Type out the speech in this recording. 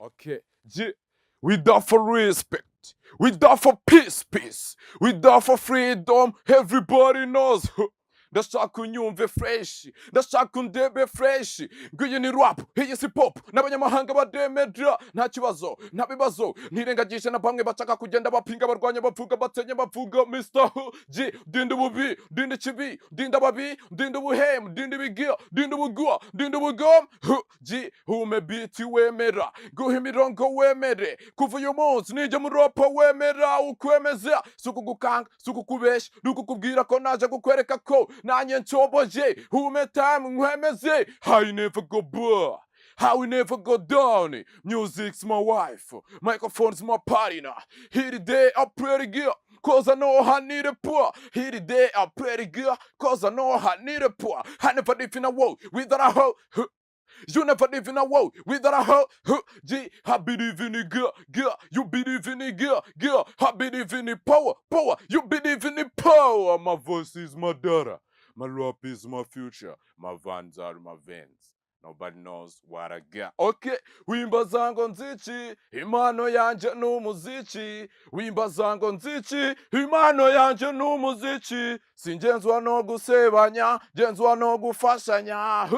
Okay. We die for respect. We die for peace. We die for freedom. Everybody knows. Ndashaka unyumve fresh, ndashaka undebe fresh. Ngiyi ni rap, iyi si pop, n'abanyamahanga bademedra. Nta kibazo, nta bibazo, ntirengagisha na bamwe bashaka kugenda bapinga barwanya bavuga batenye bavuga Mr. G. Dinda bubi, dinda chibi, dinda babi, dinda buhem, dinda bigia, dinda bugua, dinda bugom. G. Hume biti wemera, guha imirongo wemere. Kuva uyu munsi nijya mu rapa wemera ukwemeza. Suku gukanga, suku kubesha, nuku kubwira ko naje kukwereka ko nanye ncoboje. Hume time nkwemeze. How you never go bar, how we never go down. Music's my wife, microphone's my partner. Here today I pray to God, cause I know I need a poor. Here today I pray to God, cause I know I need a poor. I never live in a world without a hope. You never live in a world without a hope. G, I believe in it, girl. You believe in it, girl. I believe in it, power. You believe in it, power. My voice is my daughter. My rap is my future. My vans are my veins. Nobody knows what I got. Okay, wimba zangu nzichi, imano yanje n'umuziki. Wimba zangu nzichi, imano yanje n'umuziki. Sinjenzwa no gusebanya, jenzwa no gufashanya.